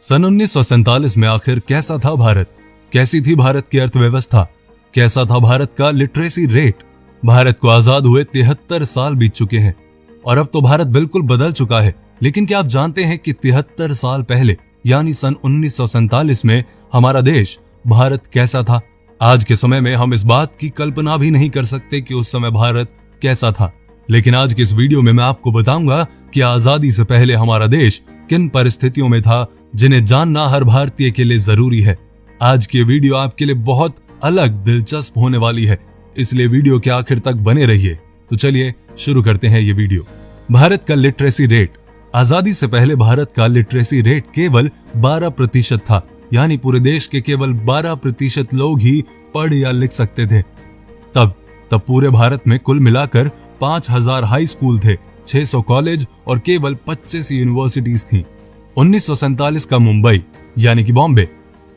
सन 1947 में आखिर कैसा था भारत? कैसी थी भारत की अर्थव्यवस्था? कैसा था भारत का लिटरेसी रेट? भारत को आजाद हुए 73 साल बीत चुके हैं और अब तो भारत बिल्कुल बदल चुका है। लेकिन क्या आप जानते हैं कि 73 साल पहले यानी सन 1947 में हमारा देश भारत कैसा था? आज के समय में हम इस बात की कल्पना भी नहीं कर सकते कि उस समय भारत कैसा था। लेकिन आज की इस वीडियो में मैं आपको बताऊंगा कि आजादी से पहले हमारा देश किन परिस्थितियों में था, जिन्हें जानना हर भारतीय के लिए जरूरी है। आज की वीडियो आपके लिए बहुत अलग दिलचस्प होने वाली है, इसलिए वीडियो के आखिर तक बने रहिए। तो चलिए शुरू करते हैं ये वीडियो। भारत का लिटरेसी रेट। आजादी से पहले भारत का लिटरेसी रेट केवल 12% था, यानी पूरे देश के केवल 12% लोग ही पढ़ या लिख सकते थे। तब पूरे भारत में कुल मिलाकर 5000 हाई स्कूल थे, 600 कॉलेज और केवल 25 यूनिवर्सिटीज थी। 1947 का मुंबई यानी कि बॉम्बे।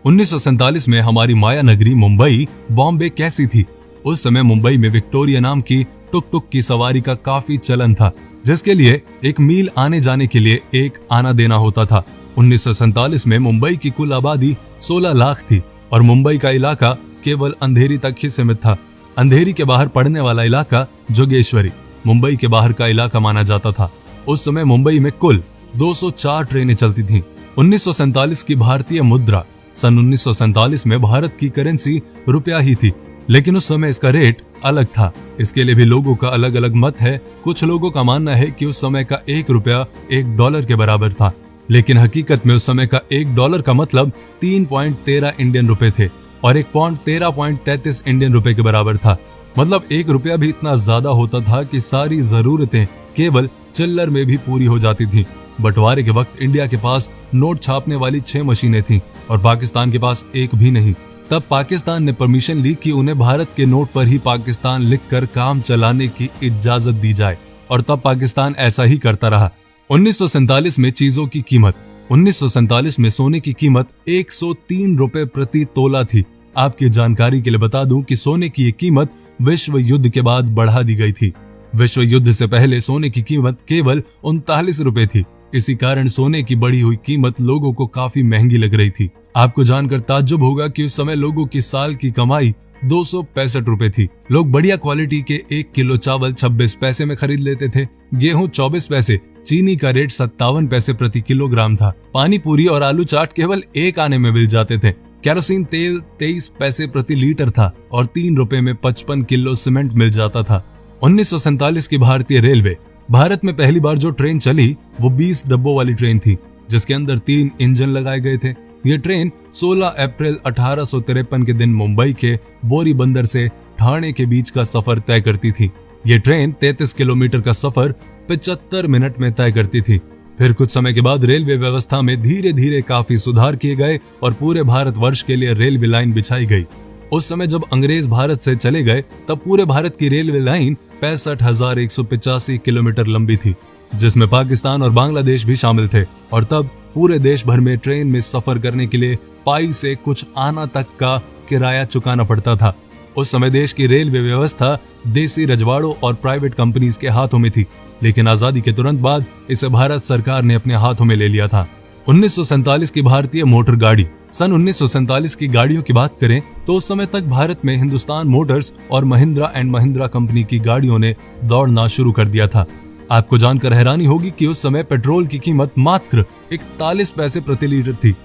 1947 में हमारी माया नगरी मुंबई बॉम्बे कैसी थी? उस समय मुंबई में विक्टोरिया नाम की टुक टुक की सवारी का काफी चलन था, जिसके लिए 1 मील आने जाने के लिए 1 आना देना होता था। 1947 में मुंबई की कुल आबादी 16 लाख थी और मुंबई का इलाका केवल अंधेरी तक ही सीमित था। अंधेरी के बाहर पड़ने वाला इलाका जोगेश्वरी मुंबई के बाहर का इलाका माना जाता था। उस समय मुंबई में कुल 204 ट्रेनें चलती थीं। 1947 की भारतीय मुद्रा। सन 1947 में भारत की करेंसी रुपया ही थी, लेकिन उस समय इसका रेट अलग था। इसके लिए भी लोगों का अलग अलग मत है। कुछ लोगों का मानना है कि उस समय का 1 रुपया $1 के बराबर था, लेकिन हकीकत में उस समय का $1 का मतलब 3.13 इंडियन रुपए थे और 1 पौंड 13.33 इंडियन रुपए के बराबर था। मतलब 1 रुपया भी इतना ज्यादा होता था कि सारी जरूरतें केवल चिल्लर में भी पूरी हो जाती थी। बंटवारे के वक्त इंडिया के पास नोट छापने वाली 6 मशीनें थीं और पाकिस्तान के पास एक भी नहीं। तब पाकिस्तान ने परमिशन ली कि उन्हें भारत के नोट पर ही पाकिस्तान लिखकर काम चलाने की इजाजत दी जाए और तब पाकिस्तान ऐसा ही करता रहा। 1947 में चीजों की कीमत। 1947 में सोने की कीमत 103 रुपए प्रति तोला थी। आपकी जानकारी के लिए बता दूं कि सोने की ये कीमत विश्व युद्ध के बाद बढ़ा दी गई थी। विश्व युद्ध से पहले सोने की कीमत केवल 39 रुपए थी। इसी कारण सोने की बढ़ी हुई कीमत लोगों को काफी महंगी लग रही थी। आपको जानकर ताज्जुब होगा कि उस समय लोगों की साल की कमाई 265 रुपए थी। लोग बढ़िया क्वालिटी के 1 किलो चावल 26 पैसे में खरीद लेते थे, गेहूं 24 पैसे, चीनी का रेट 57 पैसे प्रति किलोग्राम था, पानी पूरी और आलू चाट केवल 1 आने में मिल जाते थे, केरोसिन तेल 23 पैसे प्रति लीटर था और 3 रुपए में 55 किलो सीमेंट मिल जाता था। 1947 की भारतीय रेलवे। भारत में पहली बार जो ट्रेन चली वो 20 डब्बों वाली ट्रेन थी, जिसके अंदर 3 इंजन लगाए गए थे। ये ट्रेन 16 अप्रैल 1853 के दिन मुंबई के बोरी बंदर से ठाणे के बीच का सफर तय करती थी। ये ट्रेन 33 किलोमीटर का सफर 75 मिनट में तय करती थी। फिर कुछ समय के बाद रेलवे व्यवस्था में धीरे धीरे काफी सुधार किए गए और पूरे भारतवर्ष के लिए रेलवे लाइन बिछाई गई। उस समय जब अंग्रेज भारत से चले गए तब पूरे भारत की रेलवे लाइन 65,185 किलोमीटर लंबी थी, जिसमें पाकिस्तान और बांग्लादेश भी शामिल थे। और तब पूरे देश भर में ट्रेन में सफर करने के लिए पाई से कुछ आना तक का किराया चुकाना पड़ता था। उस समय देश की रेलवे व्यवस्था देसी रजवाड़ों और प्राइवेट कंपनीज के हाथों में थी, लेकिन आजादी के तुरंत बाद इसे भारत सरकार ने अपने हाथों में ले लिया था। 1947 की भारतीय मोटर गाड़ी। सन 1947 की गाड़ियों की बात करें तो उस समय तक भारत में हिंदुस्तान मोटर्स और महिंद्रा एंड महिंद्रा कंपनी की गाड़ियों ने दौड़ना शुरू कर दिया था। आपको जानकर हैरानी होगी कि उस समय पेट्रोल की कीमत मात्र 41 पैसे प्रति लीटर थी।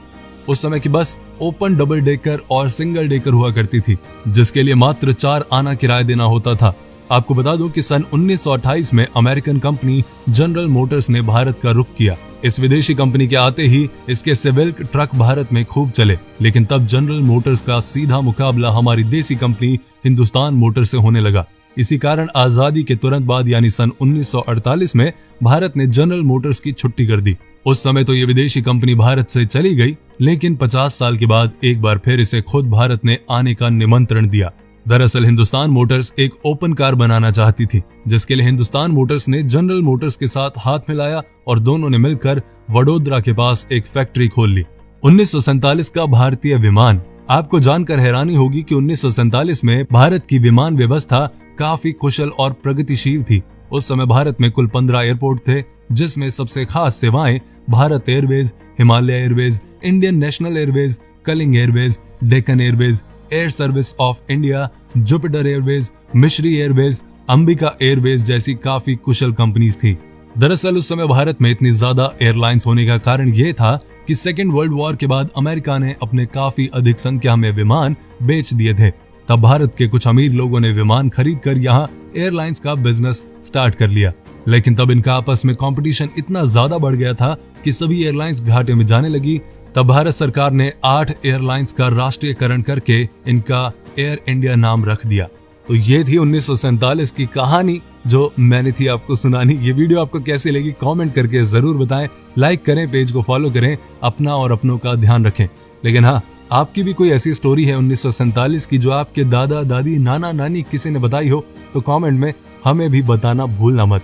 उस समय की बस ओपन डबल डेकर और सिंगल डेकर हुआ करती थी, जिसके लिए मात्र 4 आना किराया देना होता था। आपको बता दूं कि सन 1928 में अमेरिकन कंपनी जनरल मोटर्स ने भारत का रुख किया। इस विदेशी कंपनी के आते ही इसके सिविक ट्रक भारत में खूब चले, लेकिन तब जनरल मोटर्स का सीधा मुकाबला हमारी देसी कंपनी हिंदुस्तान मोटर से होने लगा। इसी कारण आजादी के तुरंत बाद यानी सन 1948 में भारत ने जनरल मोटर्स की छुट्टी कर दी। उस समय तो ये विदेशी कंपनी भारत से चली गई, लेकिन 50 साल के बाद एक बार फिर इसे खुद भारत ने आने का निमंत्रण दिया। दरअसल हिंदुस्तान मोटर्स एक ओपन कार बनाना चाहती थी, जिसके लिए हिंदुस्तान मोटर्स ने जनरल मोटर्स के साथ हाथ मिलाया और दोनों ने मिलकर वडोदरा के पास एक फैक्ट्री खोल ली। 1947 का भारतीय विमान। आपको जानकर हैरानी होगी कि 1947 में भारत की विमान व्यवस्था काफी कुशल और प्रगतिशील थी। उस समय भारत में कुल 15 एयरपोर्ट थे, जिसमें सबसे खास सेवाएं Bharat Airways, Himalaya Airways, Indian National Airways, Kalinga Airways, Deccan Airways, Air Service of India, Jupiter Airways, Mishri Airways, Ambika Airways जैसी काफी कुशल कंपनीज थी। दरअसल उस समय भारत में इतनी ज्यादा एयरलाइंस होने का कारण यह था कि सेकेंड वर्ल्ड वॉर के बाद अमेरिका ने अपने काफी अधिक संख्या में विमान बेच दिए थे। तब भारत के कुछ अमीर लोगों ने विमान खरीद कर यहाँ एयरलाइंस का बिजनेस स्टार्ट कर लिया। लेकिन तब इनका आपस में कंपटीशन इतना ज्यादा बढ़ गया था कि सभी एयरलाइंस घाटे में जाने लगी। तब भारत सरकार ने 8 एयरलाइंस का राष्ट्रीयकरण करके इनका एयर इंडिया नाम रख दिया। तो ये थी 1947 की कहानी जो मैंने थी आपको सुनानी। ये वीडियो आपको कैसी लगी कमेंट करके जरूर बताएं। लाइक करें, पेज को फॉलो करें, अपना और अपनों का ध्यान रखें। लेकिन हाँ, आपकी भी कोई ऐसी स्टोरी है 1947 की जो आपके दादा दादी नाना नानी किसी ने बताई हो तो कमेंट में हमें भी बताना भूलना मत।